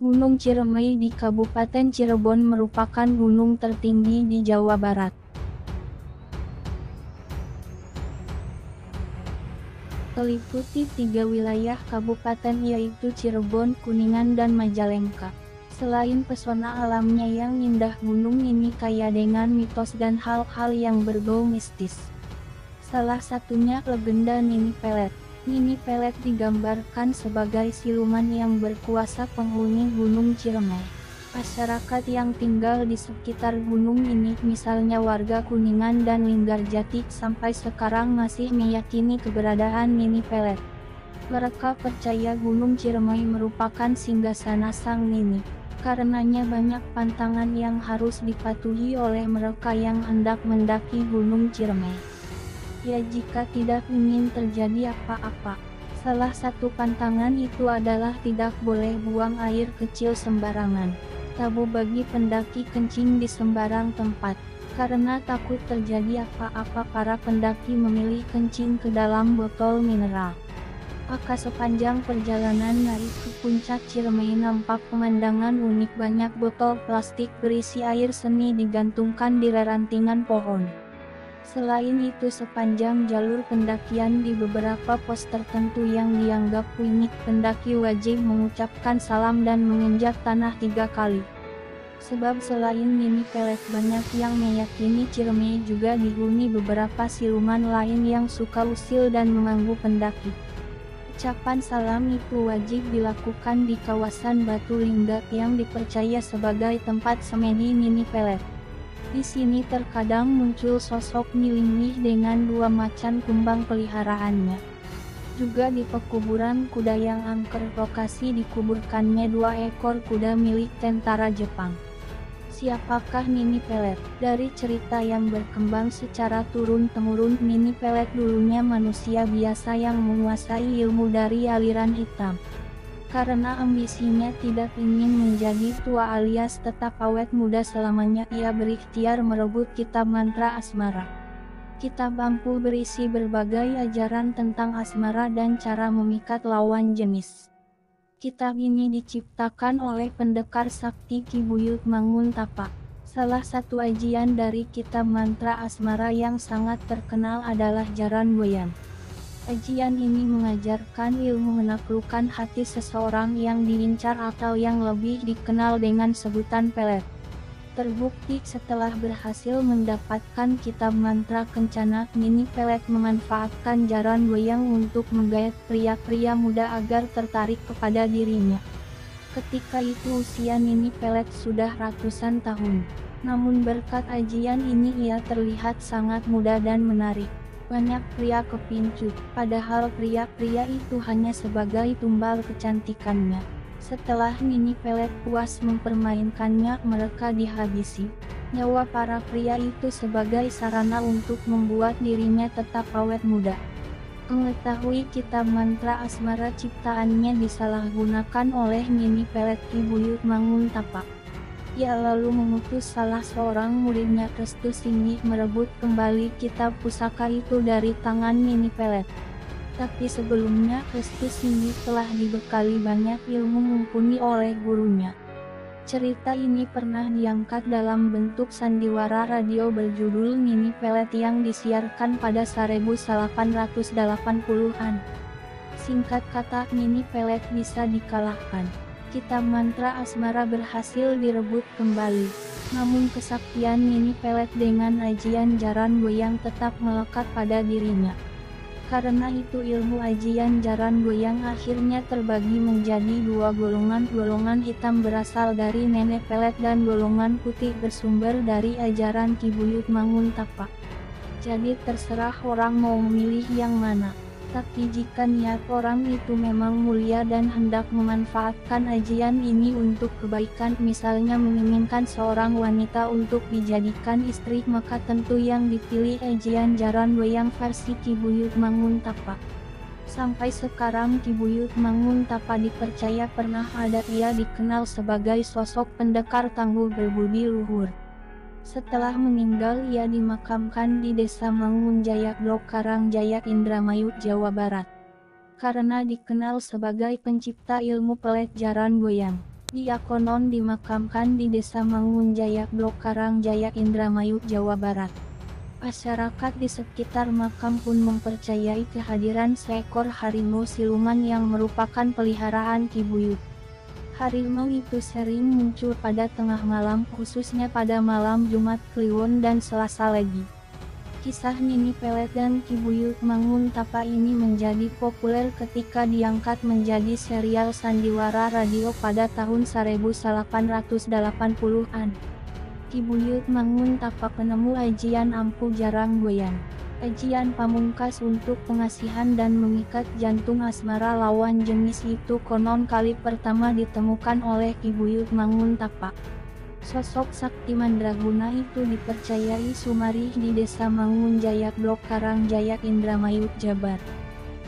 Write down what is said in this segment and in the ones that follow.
Gunung Ciremai di Kabupaten Cirebon merupakan gunung tertinggi di Jawa Barat. Meliputi 3 wilayah kabupaten yaitu Cirebon, Kuningan dan Majalengka. Selain pesona alamnya yang indah, gunung ini kaya dengan mitos dan hal-hal yang berbau mistis. Salah satunya legenda Nini Pelet. Nini Pelet digambarkan sebagai siluman yang berkuasa penghuni Gunung Ciremai. Masyarakat yang tinggal di sekitar gunung ini, misalnya warga Kuningan dan Linggarjati, sampai sekarang masih meyakini keberadaan Nini Pelet. Mereka percaya Gunung Ciremai merupakan singgasana Sang Nini. Karenanya banyak pantangan yang harus dipatuhi oleh mereka yang hendak mendaki Gunung Ciremai. Ya, jika tidak ingin terjadi apa-apa. Salah satu pantangan itu adalah tidak boleh buang air kecil sembarangan. Tabu bagi pendaki kencing di sembarang tempat. Karena takut terjadi apa-apa, para pendaki memilih kencing ke dalam botol mineral. Maka sepanjang perjalanan naik ke puncak Ciremai nampak pemandangan unik. Banyak botol plastik berisi air seni digantungkan di rerantingan pohon. Selain itu, sepanjang jalur pendakian di beberapa pos tertentu yang dianggap unik, pendaki wajib mengucapkan salam dan menginjak tanah 3 kali. Sebab selain Nini Pelet, banyak yang meyakini Ciremai juga dihuni beberapa siluman lain yang suka usil dan mengganggu pendaki. Ucapan salam itu wajib dilakukan di kawasan Batu Lingga yang dipercaya sebagai tempat semedi Nini Pelet. Di sini terkadang muncul sosok Nyilingih dengan 2 macan kumbang peliharaannya. Juga di pekuburan kuda yang angker, lokasi dikuburkannya 2 ekor kuda milik tentara Jepang. Siapakah Nini Pelet? Dari cerita yang berkembang secara turun-temurun, Nini Pelet dulunya manusia biasa yang menguasai ilmu dari aliran hitam. Karena ambisinya tidak ingin menjadi tua alias tetap awet muda selamanya, ia berikhtiar merebut kitab mantra asmara. Kitab ampul berisi berbagai ajaran tentang asmara dan cara memikat lawan jenis. Kitab ini diciptakan oleh pendekar sakti Ki Buyut Manguntapa. Salah satu ajian dari kitab mantra asmara yang sangat terkenal adalah Jaran Goyang. Ajian ini mengajarkan ilmu menaklukkan hati seseorang yang diincar atau yang lebih dikenal dengan sebutan pelet. Terbukti setelah berhasil mendapatkan kitab mantra kencana, Nini Pelet memanfaatkan Jaran Goyang untuk menggait pria-pria muda agar tertarik kepada dirinya. Ketika itu usia Nini Pelet sudah ratusan tahun. Namun berkat ajian ini ia terlihat sangat muda dan menarik. Banyak pria kepincut, padahal pria-pria itu hanya sebagai tumbal kecantikannya. Setelah Nini Pelet puas mempermainkannya, mereka dihabisi. Nyawa para pria itu sebagai sarana untuk membuat dirinya tetap awet muda. Mengetahui kitab mantra asmara ciptaannya disalahgunakan oleh Nini Pelet, Ki Buyut Manguntapa. Ia lalu mengutus salah seorang muridnya, Restu Singgih, merebut kembali kitab pusaka itu dari tangan Nini Pelet. Tapi sebelumnya Restu Singgih telah dibekali banyak ilmu mumpuni oleh gurunya. Cerita ini pernah diangkat dalam bentuk sandiwara radio berjudul Nini Pelet yang disiarkan pada 1880-an. Singkat kata, Nini Pelet bisa dikalahkan. Kitab mantra asmara berhasil direbut kembali. Namun kesaktian Nini Pelet dengan ajian Jaran Goyang tetap melekat pada dirinya. Karena itu ilmu ajian Jaran Goyang akhirnya terbagi menjadi 2 golongan. Golongan hitam berasal dari Nenek Pelet dan golongan putih bersumber dari ajaran Ki Buyut Manguntapa. Jadi terserah orang mau memilih yang mana. Tapi jika niat orang itu memang mulia dan hendak memanfaatkan ajian ini untuk kebaikan, misalnya menginginkan seorang wanita untuk dijadikan istri, maka tentu yang dipilih ajian Jaran Goyang versi Ki Buyut Manguntapa. Sampai sekarang Ki Buyut Manguntapa dipercaya pernah ada. Ia dikenal sebagai sosok pendekar tangguh berbudi luhur. Setelah meninggal, ia dimakamkan di Desa Mangunjaya, Blok Karangjaya, Indramayu, Jawa Barat. Karena dikenal sebagai pencipta ilmu pelet Jaran Goyang. Dia konon dimakamkan di Desa Mangunjaya, Blok Karangjaya, Indramayu, Jawa Barat. Masyarakat di sekitar makam pun mempercayai kehadiran seekor harimau siluman yang merupakan peliharaan Ki Buyut. Harimau itu sering muncul pada tengah malam, khususnya pada malam Jumat Kliwon dan Selasa Legi. Kisah Nini Pelet dan Ki Buyut Manguntapa ini menjadi populer ketika diangkat menjadi serial sandiwara radio pada tahun 1880-an. Ki Buyut Manguntapa penemu ajian ampu jarang goyang. Ajian pamungkas untuk pengasihan dan mengikat jantung asmara lawan jenis itu konon kali pertama ditemukan oleh Ki Buyut Manguntapa. Sosok sakti mandraguna itu dipercayai Sumarih di Desa Mangunjaya, Blok Karangjaya, Indramayu, Jabar.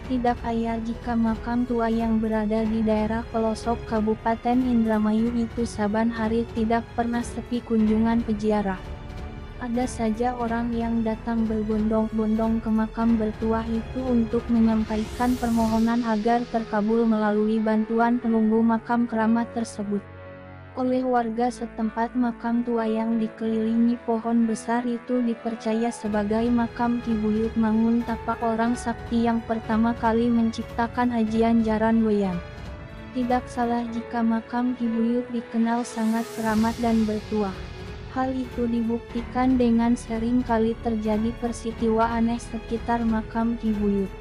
Tidak ayal jika makam tua yang berada di daerah pelosok Kabupaten Indramayu itu saban hari tidak pernah sepi kunjungan peziarah. Ada saja orang yang datang berbondong-bondong ke makam bertuah itu untuk menyampaikan permohonan agar terkabul melalui bantuan penunggu makam keramat tersebut. Oleh warga setempat, makam tua yang dikelilingi pohon besar itu dipercaya sebagai makam Ki Buyut Manguntapa, orang sakti yang pertama kali menciptakan ajian jaran goyang. Tidak salah jika makam Ki Buyut dikenal sangat keramat dan bertuah. Hal itu dibuktikan dengan sering kali terjadi peristiwa aneh sekitar makam Ki Buyut.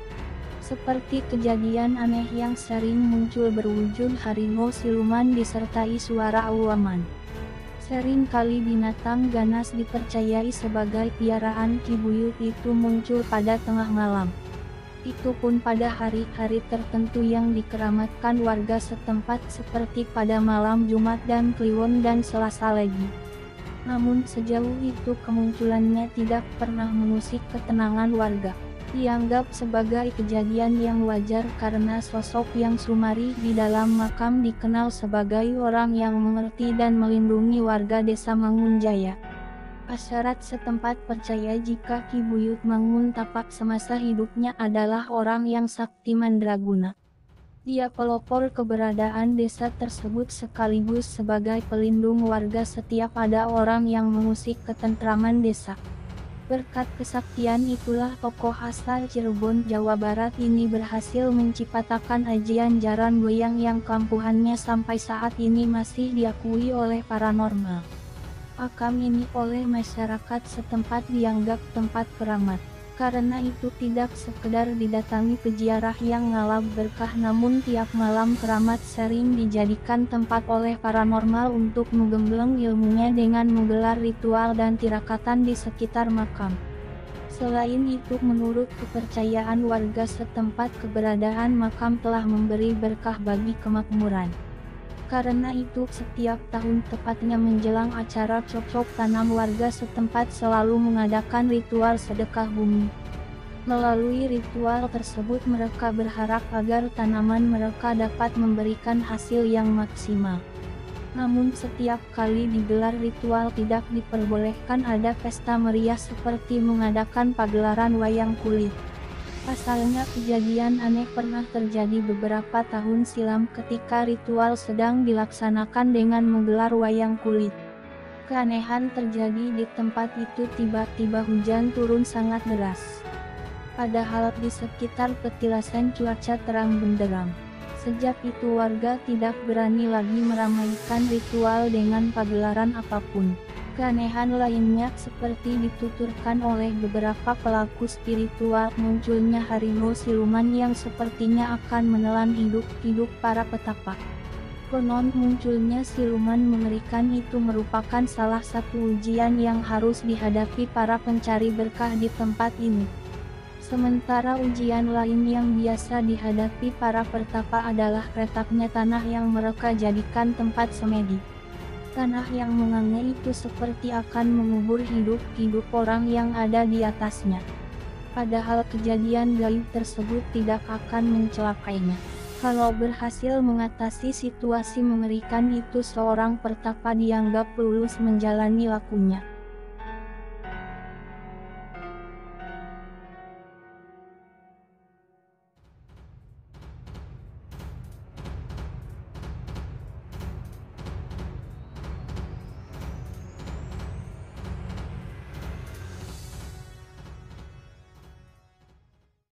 Seperti kejadian aneh yang sering muncul berwujud harimau siluman disertai suara awaman. Sering kali binatang ganas dipercayai sebagai piaraan Ki Buyut itu muncul pada tengah malam. Itu pun pada hari-hari tertentu yang dikeramatkan warga setempat seperti pada malam Jumat dan Kliwon dan Selasa Legi. Namun sejauh itu kemunculannya tidak pernah mengusik ketenangan warga. Dianggap sebagai kejadian yang wajar karena sosok yang Sumarih di dalam makam dikenal sebagai orang yang mengerti dan melindungi warga Desa Mangunjaya. Masyarakat setempat percaya jika Ki Buyut Manguntapa semasa hidupnya adalah orang yang sakti mandraguna. Dia pelopor keberadaan desa tersebut sekaligus sebagai pelindung warga setiap ada orang yang mengusik ketentraman desa. Berkat kesaktian itulah tokoh asal Cirebon, Jawa Barat ini berhasil menciptakan ajian jaran goyang yang kampuhannya sampai saat ini masih diakui oleh paranormal. Makam ini oleh masyarakat setempat dianggap tempat keramat. Karena itu tidak sekedar didatangi peziarah yang ngalap berkah, namun tiap malam keramat sering dijadikan tempat oleh paranormal untuk menggembleng ilmunya dengan menggelar ritual dan tirakatan di sekitar makam. Selain itu, menurut kepercayaan warga setempat, keberadaan makam telah memberi berkah bagi kemakmuran. Karena itu setiap tahun tepatnya menjelang acara cocok tanam, warga setempat selalu mengadakan ritual sedekah bumi. Melalui ritual tersebut mereka berharap agar tanaman mereka dapat memberikan hasil yang maksimal. Namun setiap kali digelar ritual tidak diperbolehkan ada pesta meriah seperti mengadakan pagelaran wayang kulit. Pasalnya kejadian aneh pernah terjadi beberapa tahun silam ketika ritual sedang dilaksanakan dengan menggelar wayang kulit. Keanehan terjadi di tempat itu, tiba-tiba hujan turun sangat deras. Padahal di sekitar petilasan cuaca terang benderang. Sejak itu warga tidak berani lagi meramaikan ritual dengan pagelaran apapun. Keanehan lainnya seperti dituturkan oleh beberapa pelaku spiritual, munculnya harimau siluman yang sepertinya akan menelan hidup para petapa. Konon munculnya siluman mengerikan itu merupakan salah satu ujian yang harus dihadapi para pencari berkah di tempat ini. Sementara ujian lain yang biasa dihadapi para pertapa adalah retaknya tanah yang mereka jadikan tempat semedi. Tanah yang menganga itu seperti akan mengubur hidup orang yang ada di atasnya. Padahal kejadian gaib tersebut tidak akan mencelakainya. Kalau berhasil mengatasi situasi mengerikan itu, seorang pertapa dianggap lulus menjalani lakunya.